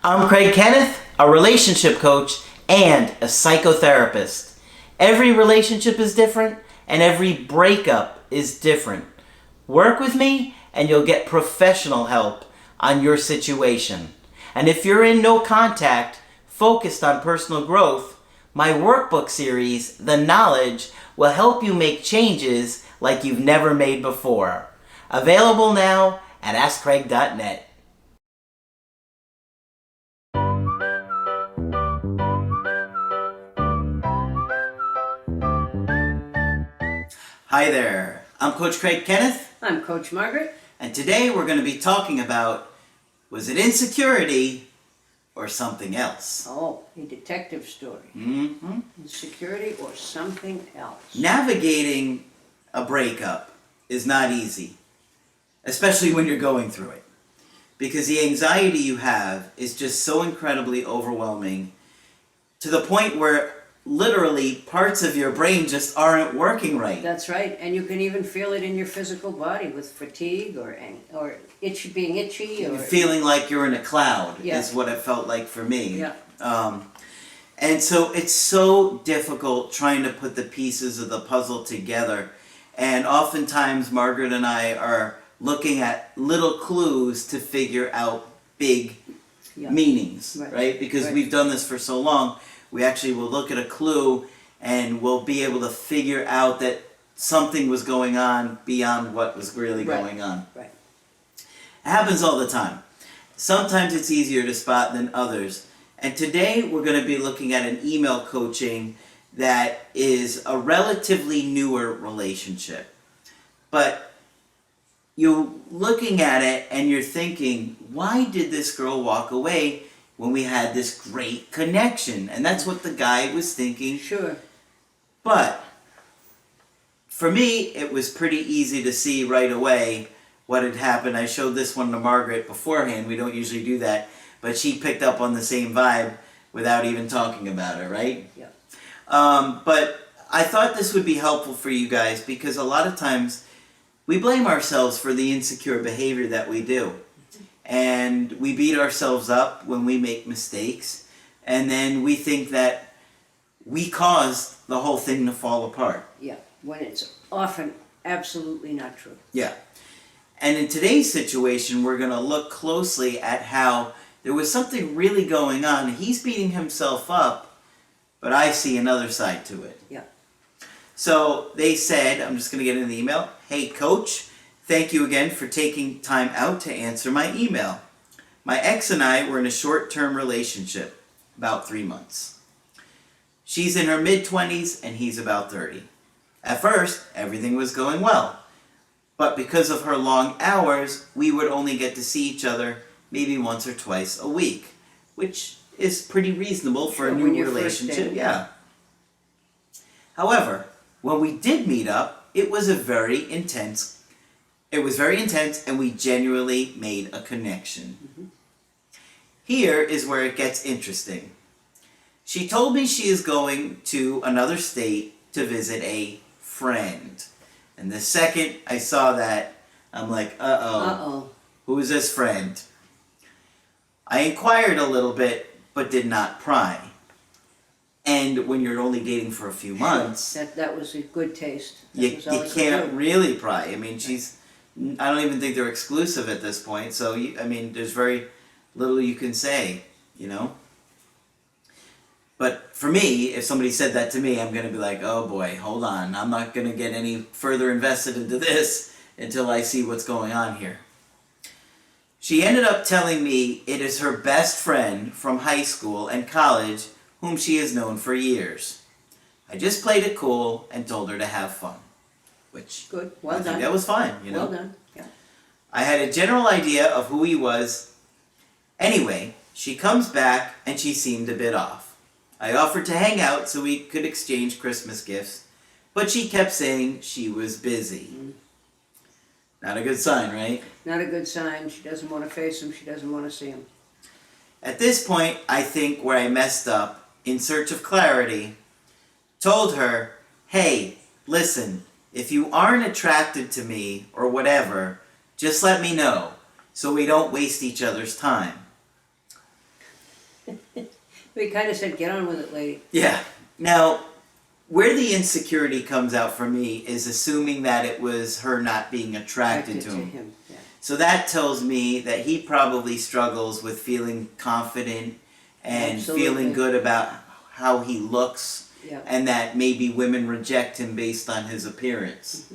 I'm Craig Kenneth, a relationship coach and a psychotherapist. Every relationship is different and every breakup is different. Work with me and you'll get professional help on your situation. And if you're in no contact, focused on personal growth, my workbook series, The Knowledge, will help you make changes like you've never made before. Available now at AskCraig.net. Hi there, I'm Coach Craig Kenneth. I'm Coach Margaret. And today we're going to be talking about, was it insecurity or something else? Oh, a detective story. Mm-hmm. Insecurity or something else. Navigating a breakup is not easy, especially when you're going through it. Because the anxiety you have is just so incredibly overwhelming to the point where literally parts of your brain just aren't working right. That's right, and you can even feel it in your physical body with fatigue or being itchy or feeling like you're in a cloud. Yeah. Is what it felt like for me. Yeah. And so it's so difficult trying to put the pieces of the puzzle together. And oftentimes Margaret and I are looking at little clues to figure out big meanings, right? Because we've done this for so long. We actually will look at a clue and we'll be able to figure out that something was going on beyond what was really going on. Right. It happens all the time. Sometimes it's easier to spot than others. And today we're going to be looking at an email coaching that is a relatively newer relationship. But you're looking at it and you're thinking, why did this girl walk away when we had this great connection? And that's what the guy was thinking. Sure. But for me, it was pretty easy to see right away what had happened. I showed this one to Margaret beforehand. We don't usually do that. But she picked up on the same vibe without even talking about it, right? Yeah. But I thought this would be helpful for you guys because a lot of times we blame ourselves for the insecure behavior that we do. And we beat ourselves up when we make mistakes. And then we think that we caused the whole thing to fall apart. Yeah, when it's often absolutely not true. Yeah. And in today's situation, we're going to look closely at how there was something really going on. He's beating himself up, but I see another side to it. Yeah. So they said, I'm just going to get in the email, "Hey, Coach, thank you again for taking time out to answer my email. My ex and I were in a short-term relationship, about 3 months. She's in her mid-20s and he's about 30. At first, everything was going well. But because of her long hours, we would only get to see each other maybe once or twice a week, which is pretty reasonable for a new relationship. Yeah. However, when we did meet up, it was very intense and we genuinely made a connection. Mm-hmm. Here is where it gets interesting. She told me she is going to another state to visit a friend. And the second I saw that, I'm like, uh-oh. Who is this friend? I inquired a little bit, but did not pry. And when you're only dating for a few months... That was a good taste. You can't really pry. I mean, I don't even think they're exclusive at this point. So, there's very little you can say, you know? But for me, if somebody said that to me, I'm going to be like, oh boy, hold on. I'm not going to get any further invested into this until I see what's going on here. She ended up telling me it is her best friend from high school and college whom she has known for years. I just played it cool and told her to have fun. Which, good, well I done. think that was fine, you know? Well done, yeah. I had a general idea of who he was. Anyway, she comes back and she seemed a bit off. I offered to hang out so we could exchange Christmas gifts, but she kept saying she was busy. Not a good sign, right? Not a good sign. She doesn't want to face him. She doesn't want to see him. At this point, I think where I messed up, in search of clarity, told her, hey, listen, if you aren't attracted to me or whatever, just let me know so we don't waste each other's time. We kind of said, get on with it, lady. Yeah. Now, where the insecurity comes out for me is assuming that it was her not being attracted to him. Yeah. So that tells me that he probably struggles with feeling confident and Absolutely. feeling good about how he looks, Yeah. and that maybe women reject him based on his appearance.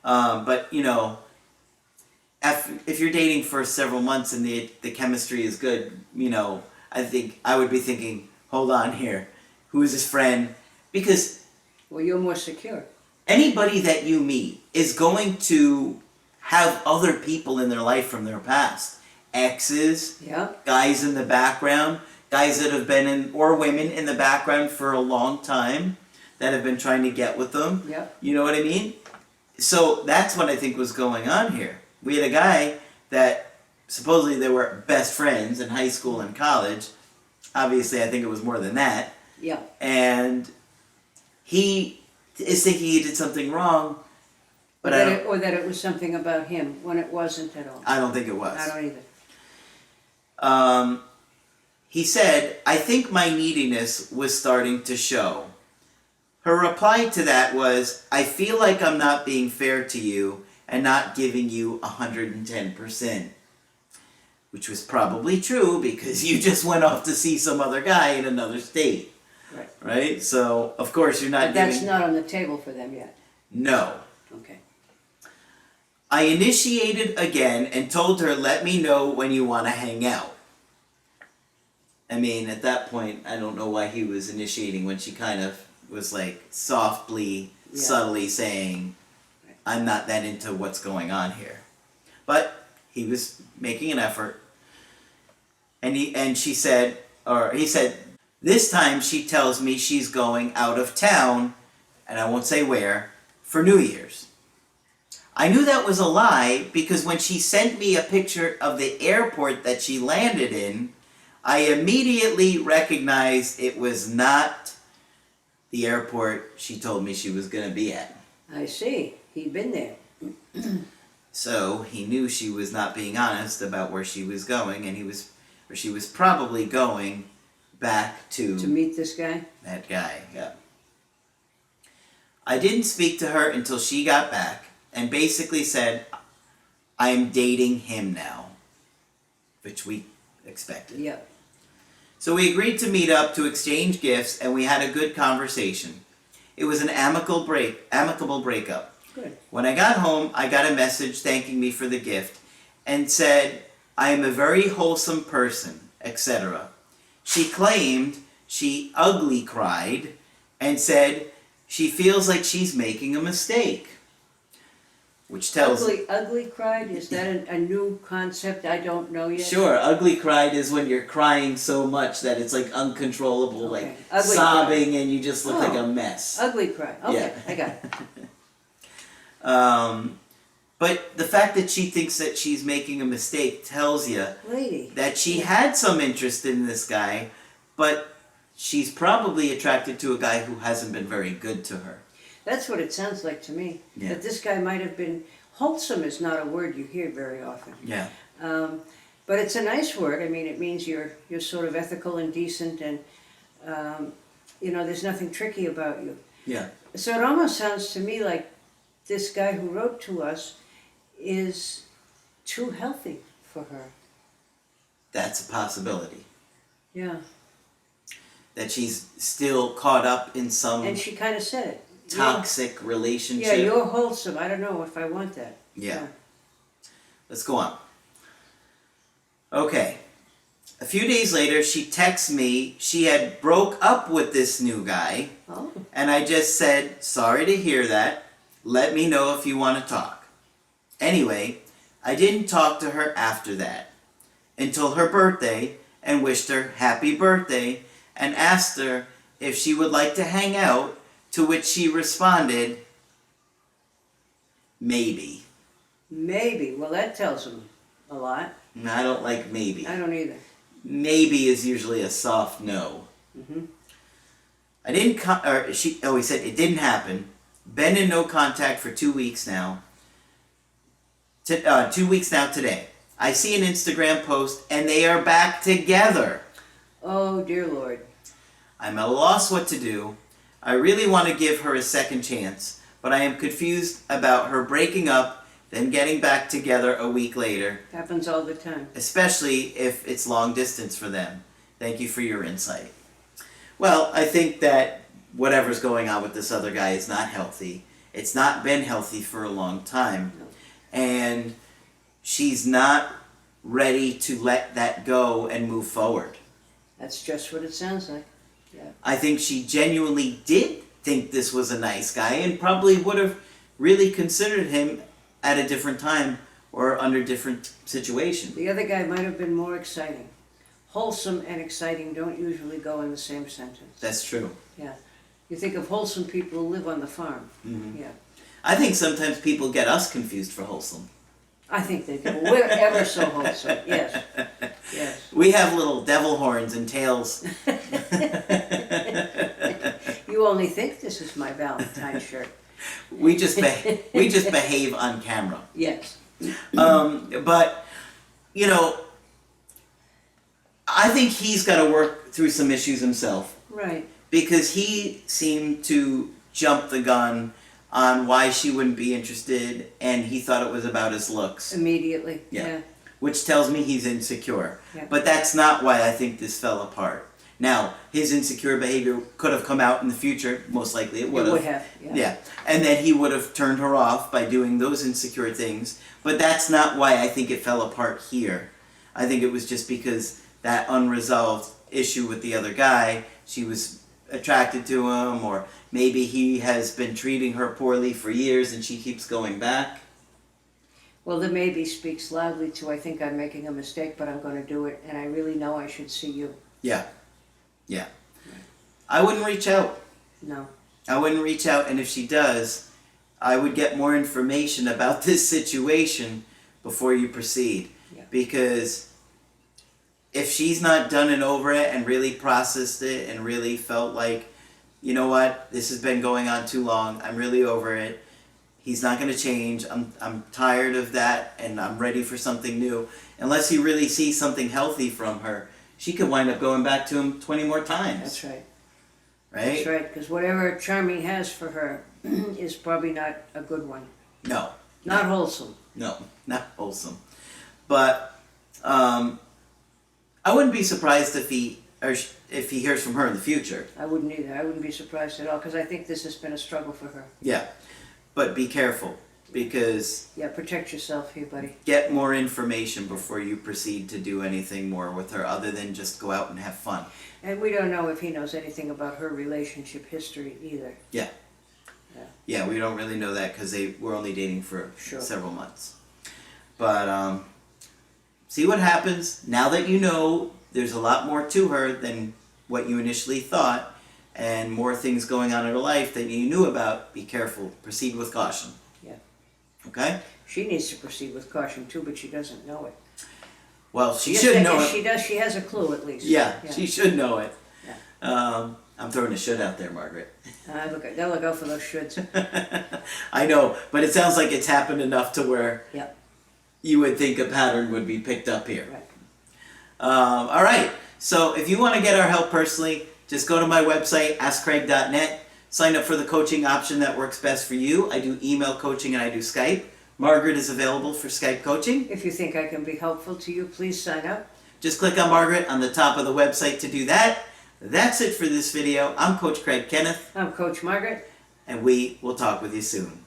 But, you know, if you're dating for several months and the chemistry is good, you know, I think I would be thinking, hold on here, who is his friend? Because Well, you're more secure. anybody that you meet is going to have other people in their life from their past. Exes, Yeah. guys in the background, guys that have been in, or women in the background for a long time that have been trying to get with them. Yeah. You know what I mean? So that's what I think was going on here. We had a guy that supposedly they were best friends in high school and college. Obviously, I think it was more than that. Yeah. And he is thinking he did something wrong, but Or that it was something about him when it wasn't at all. I don't think it was. I don't either. He said, I think my neediness was starting to show. Her reply to that was, I feel like I'm not being fair to you and not giving you 110%. Which was probably true because you just went off to see some other guy in another state. Right. Right? So, of course, you're not But that's giving... not on the table for them yet. No. Okay. I initiated again and told her, let me know when you want to hang out. I mean, at that point, I don't know why he was initiating when she kind of was like softly, Yeah. subtly saying, I'm not that into what's going on here. But he was making an effort. And he said, this time she tells me she's going out of town, and I won't say where, for New Year's. I knew that was a lie because when she sent me a picture of the airport that she landed in, I immediately recognized it was not the airport she told me she was going to be at. I see. He'd been there. So he knew she was not being honest about where she was going, and she was probably going back to meet this guy? that guy. Yeah. I didn't speak to her until she got back and basically said, I'm dating him now, which we expected. Yeah. So we agreed to meet up to exchange gifts, and we had a good conversation. It was an amicable breakup. Good. When I got home, I got a message thanking me for the gift and said, I am a very wholesome person, etc. She claimed she ugly cried and said she feels like she's making a mistake. Which tells... Ugly cried? Is that a new concept I don't know yet? Sure, ugly cried is when you're crying so much that it's like uncontrollable, Okay. like Ugly sobbing cry. and you just look like a mess. Ugly cry. Okay, Yeah. I got it. But the fact that she thinks that she's making a mistake tells you Lady. that she had some interest in this guy, but she's probably attracted to a guy who hasn't been very good to her. That's what it sounds like to me. Yeah. That this guy might have been... Wholesome is not a word you hear very often. Yeah. But it's a nice word. I mean, it means you're sort of ethical and decent and, there's nothing tricky about you. Yeah. So it almost sounds to me like this guy who wrote to us is too healthy for her. That's a possibility. Yeah. That she's still caught up in some And she kind of said it. toxic relationship. Yeah, you're wholesome. I don't know if I want that. Yeah. Let's go on. Okay. A few days later, she texts me she had broke up with this new guy. Oh. And I just said, sorry to hear that. Let me know if you want to talk. Anyway, I didn't talk to her after that until her birthday and wished her happy birthday and asked her if she would like to hang out, to which she responded, maybe. Maybe. Well, that tells him a lot. I don't like maybe. I don't either. Maybe is usually a soft no. Mm-hmm. He said it didn't happen. Been in no contact for 2 weeks now. 2 weeks now today. I see an Instagram post and they are back together. Oh, dear Lord. I'm at a loss what to do. I really want to give her a second chance, but I am confused about her breaking up, then getting back together a week later, Happens all the time. especially if it's long distance for them. Thank you for your insight. Well, I think that whatever's going on with this other guy is not healthy. It's not been healthy for a long time. No. And she's not ready to let that go and move forward. That's just what it sounds like. I think she genuinely did think this was a nice guy and probably would have really considered him at a different time or under different situations. The other guy might have been more exciting. Wholesome and exciting don't usually go in the same sentence. That's true. Yeah. You think of wholesome people who live on the farm. Mm-hmm. Yeah. I think sometimes people get us confused for wholesome. I think they do. We're ever so wholesome. Yes. Yes. We have little devil horns and tails. You only think this is my Valentine shirt. We just behave on camera. Yes. But you know, I think he's got to work through some issues himself Right. because he seemed to jump the gun on why she wouldn't be interested, and he thought it was about his looks. Immediately. Yeah. Yeah. Which tells me he's insecure. Yeah. But that's not why I think this fell apart. Now, his insecure behavior could have come out in the future. Most likely it would It have. would have. Yeah. Yeah. And then he would have turned her off by doing those insecure things. But that's not why I think it fell apart here. I think it was just because that unresolved issue with the other guy, she was attracted to him, or maybe he has been treating her poorly for years and she keeps going back. Well, the maybe speaks loudly to, I think I'm making a mistake, but I'm going to do it, and I really know I should see you. Yeah. Yeah. I wouldn't reach out. No. I wouldn't reach out, and if she does, I would get more information about this situation before you proceed. Yeah. Because if she's not done and over it and really processed it and really felt like, you know what, this has been going on too long, I'm really over it, he's not going to change, I'm tired of that and I'm ready for something new. Unless he really sees something healthy from her, she could wind up going back to him 20 more times. That's right. Right? That's right, because whatever charming has for her is probably not a good one. No. Not wholesome. No, not wholesome. But I wouldn't be surprised if he hears from her in the future. I wouldn't either. I wouldn't be surprised at all, because I think this has been a struggle for her. Yeah, but be careful, because Yeah, protect yourself here, buddy. get more information before you proceed to do anything more with her other than just go out and have fun. And we don't know if he knows anything about her relationship history either. Yeah. Yeah. Yeah, we don't really know that because they were only dating for Sure. several months. But see what happens. Now that you know there's a lot more to her than what you initially thought, and more things going on in her life that you knew about, be careful. Proceed with caution. Yeah. Okay? She needs to proceed with caution too, but she doesn't know it. Well, she Yes, should know yes, it. she does. She has a clue at least. Yeah, she should know it. Yeah. I'm throwing a should out there, Margaret. They'll look out for those shoulds. I know, but it sounds like it's happened enough to where Yeah. you would think a pattern would be picked up here. Right. All right, so if you want to get our help personally, just go to my website, askcraig.net, sign up for the coaching option that works best for you. I do email coaching and I do Skype. Margaret is available for Skype coaching. If you think I can be helpful to you, please sign up. Just click on Margaret on the top of the website to do that. That's it for this video. I'm Coach Craig Kenneth, I'm Coach Margaret. and we will talk with you soon.